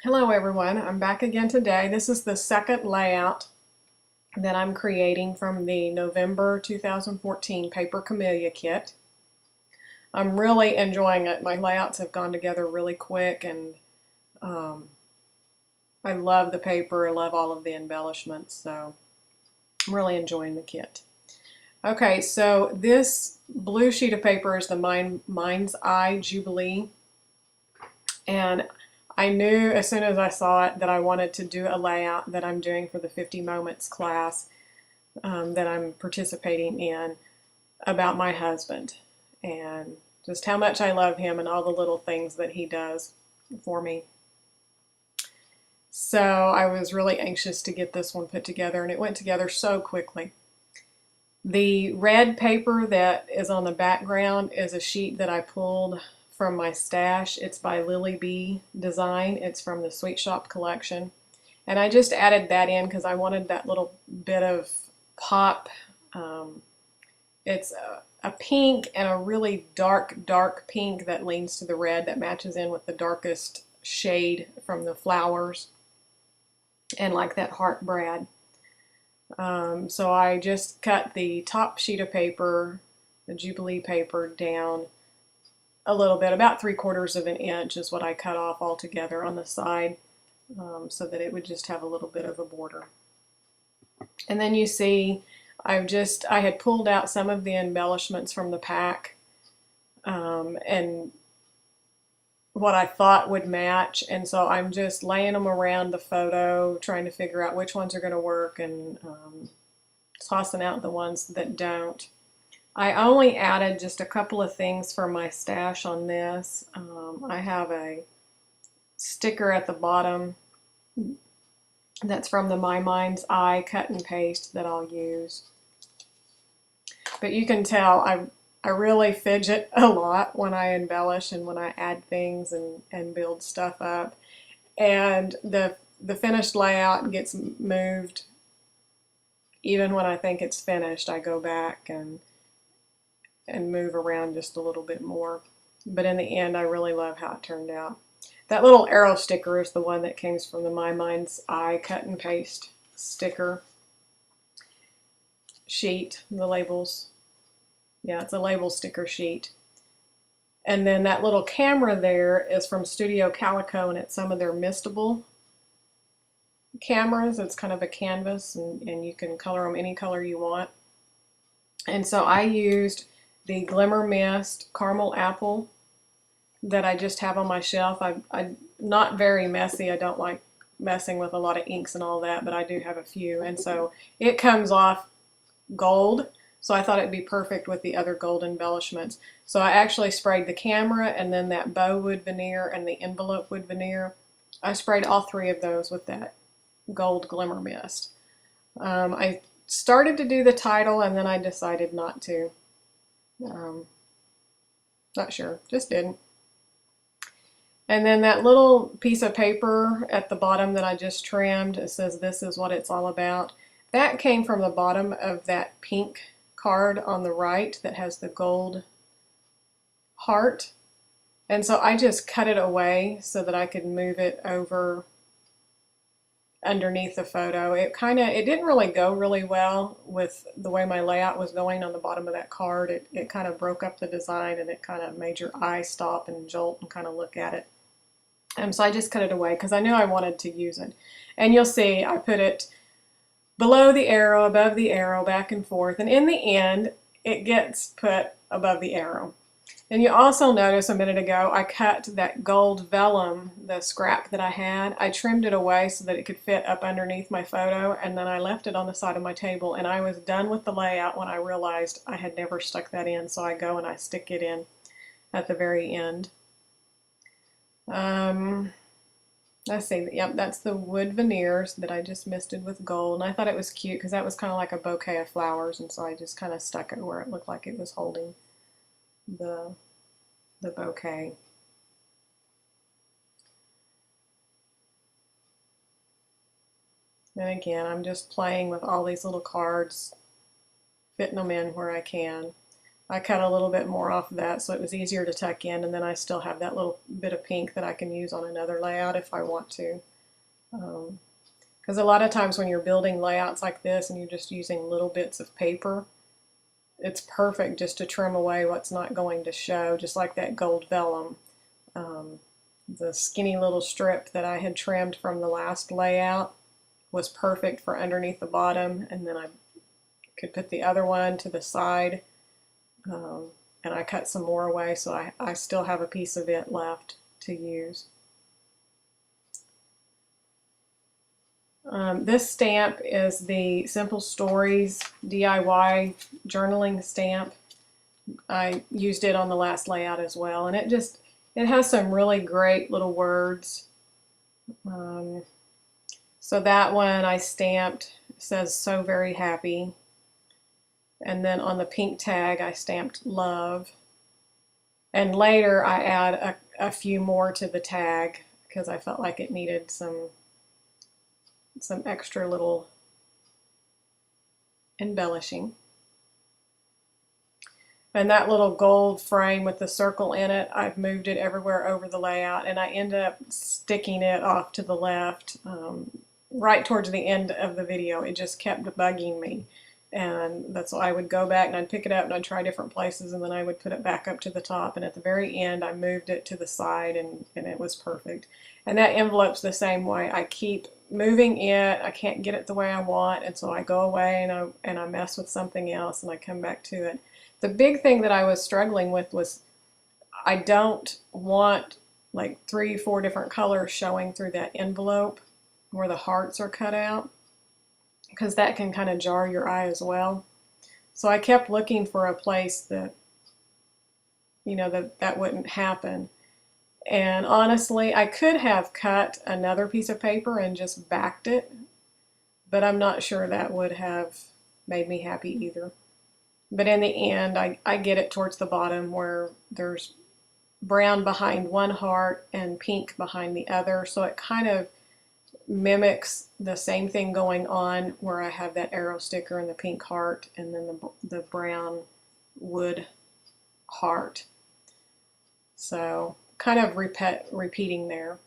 Hello everyone, I'm back again today. This is the second layout that I'm creating from the November 2014 Paper Camellia kit. I'm really enjoying it. My layouts have gone together really quick and um, I love the paper. I love all of the embellishments, so I'm really enjoying the kit. Okay, so this blue sheet of paper is the Mind's Eye Jubilee, and I knew as soon as I saw it that I wanted to do a layout that I'm doing for the 50 Moments class that I'm participating in about my husband and just how much I love him and all the little things that he does for me. So I was really anxious to get this one put together, and it went together so quickly. The red paper that is on the background is a sheet that I pulled from my stash. It's by Lily B Design. It's from the Sweet Shop collection. And I just added that in because I wanted that little bit of pop. It's a pink and a really dark pink that leans to the red that matches in with the darkest shade from the flowers and like that heart brad. So I just cut the top sheet of paper, the Jubilee paper, down a little bit, about 3/4 of an inch is what I cut off altogether on the side, so that it would just have a little bit of a border. And then you see I had pulled out some of the embellishments from the pack, and what I thought would match, and so I'm just laying them around the photo, trying to figure out which ones are going to work, and tossing out the ones that don't. I only added just a couple of things for my stash on this. I have a sticker at the bottom that's from the My Mind's Eye cut and paste that I'll use. But you can tell I really fidget a lot when I embellish and when I add things and build stuff up. And the finished layout gets moved. Even when I think it's finished, I go back and move around just a little bit more. But in the end, I really love how it turned out. That little arrow sticker is the one that came from the My Mind's Eye cut and paste sticker sheet, the labels. Yeah, it's a label sticker sheet. And then that little camera there is from Studio Calico, and it's some of their mistable cameras. It's kind of a canvas, and you can color them any color you want. And so I used the Glimmer Mist Caramel Apple that I just have on my shelf. I'm not very messy. I don't like messing with a lot of inks and all that, but I do have a few. And so it comes off gold, so I thought it'd be perfect with the other gold embellishments. So I actually sprayed the camera and then that bow wood veneer and the envelope wood veneer. I sprayed all three of those with that gold Glimmer Mist. I started to do the title and then I decided not to. Not sure, just didn't. And then that little piece of paper at the bottom that I just trimmed, it says "This is what it's all about." That came from the bottom of that pink card on the right that has the gold heart. And so I just cut it away so that I could move it over underneath the photo. It didn't really go really well with the way my layout was going on the bottom of that card. It kind of broke up the design, and it kind of made your eye stop and jolt and kind of look at it. So I just cut it away because I knew I wanted to use it. And you'll see I put it below the arrow, above the arrow, back and forth. And in the end, it gets put above the arrow. And you also notice a minute ago, I cut that gold vellum, the scrap that I had. I trimmed it away so that it could fit up underneath my photo, and then I left it on the side of my table. And I was done with the layout when I realized I had never stuck that in. So I go and I stick it in at the very end. Let's see, yep, that's the wood veneers that I just misted with gold. And I thought it was cute because that was kind of like a bouquet of flowers, and so I just kind of stuck it where it looked like it was holding the bouquet. And again, I'm just playing with all these little cards, fitting them in where I can. I cut a little bit more off of that so it was easier to tuck in, and then I still have that little bit of pink that I can use on another layout if I want to. Because a lot of times when you're building layouts like this and you're just using little bits of paper, it's perfect just to trim away what's not going to show, just like that gold vellum. The skinny little strip that I had trimmed from the last layout was perfect for underneath the bottom, and then I could put the other one to the side, and I cut some more away, so I still have a piece of it left to use. This stamp is the Simple Stories DIY journaling stamp. I used it on the last layout as well, and it has some really great little words. So that one I stamped, says "so very happy," and then on the pink tag I stamped "love," and later I add a few more to the tag because I felt like it needed some extra little embellishing. And that little gold frame with the circle in it, I've moved it everywhere over the layout, and I ended up sticking it off to the left right towards the end of the video. It just kept bugging me, and that's why I would go back and I'd pick it up and I'd try different places, and then I would put it back up to the top, and at the very end I moved it to the side, and it was perfect. And that envelope's the same way. I keep moving it, I can't get it the way I want, and so I go away and I mess with something else and I come back to it. The big thing that I was struggling with was I don't want like 3 or 4 different colors showing through that envelope where the hearts are cut out, because that can kind of jar your eye as well. So I kept looking for a place that, you know, that wouldn't happen. And honestly, I could have cut another piece of paper and just backed it, but I'm not sure that would have made me happy either. But in the end, I get it towards the bottom where there's brown behind one heart and pink behind the other, so it kind of mimics the same thing going on where I have that arrow sticker and the pink heart and then the brown wood heart. So kind of repeating there.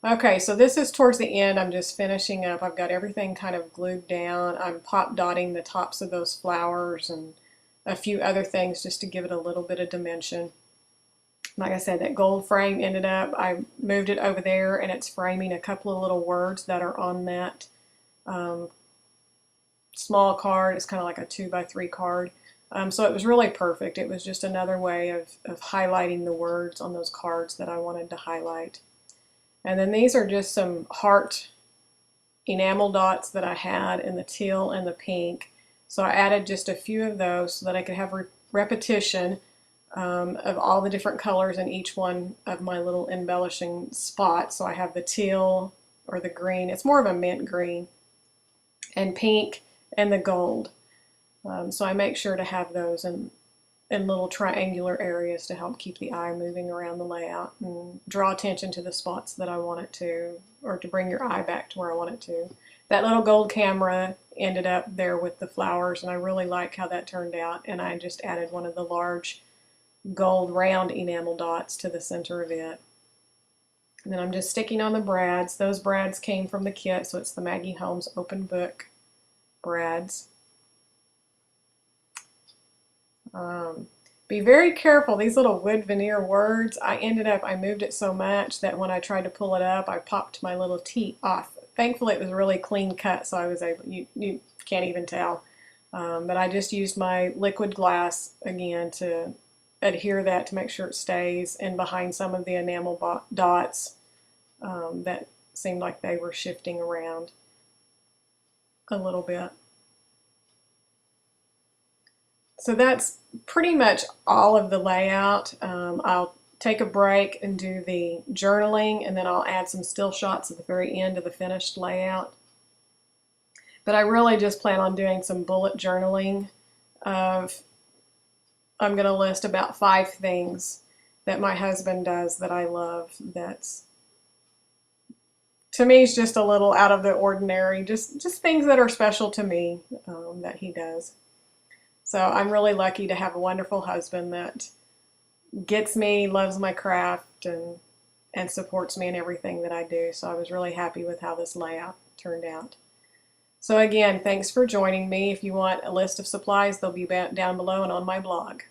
Okay, so this is towards the end. I'm just finishing up. I've got everything kind of glued down. I'm pop dotting the tops of those flowers and a few other things just to give it a little bit of dimension. Like I said, that gold frame ended up, I moved it over there, and it's framing a couple of little words that are on that small card. It's kind of like a 2x3 card. So it was really perfect. It was just another way of highlighting the words on those cards that I wanted to highlight. And then these are just some heart enamel dots that I had in the teal and the pink. So I added just a few of those so that I could have repetition of all the different colors in each one of my little embellishing spots. So I have the teal or the green, it's more of a mint green, and pink and the gold. So I make sure to have those in little triangular areas to help keep the eye moving around the layout and draw attention to the spots that I want it to, or to bring your eye back to where I want it to. That little gold camera ended up there with the flowers, and I really like how that turned out, and I just added one of the large gold round enamel dots to the center of it. And then I'm just sticking on the brads. Those brads came from the kit, so it's the Maggie Holmes open book brads. Be very careful, these little wood veneer words, I moved it so much that when I tried to pull it up, I popped my little T off. Thankfully it was really clean cut, so I was able, you can't even tell. But I just used my liquid glass again to adhere that to make sure it stays in behind some of the enamel dots that seemed like they were shifting around a little bit. So that's pretty much all of the layout. I'll take a break and do the journaling, and then I'll add some still shots at the very end of the finished layout. But I really just plan on doing some bullet journaling of, I'm going to list about 5 things that my husband does that I love, that's, to me, is just a little out of the ordinary, just things that are special to me that he does. So I'm really lucky to have a wonderful husband that gets me, loves my craft, and supports me in everything that I do. So I was really happy with how this layout turned out. So again, thanks for joining me. If you want a list of supplies, they'll be down below and on my blog.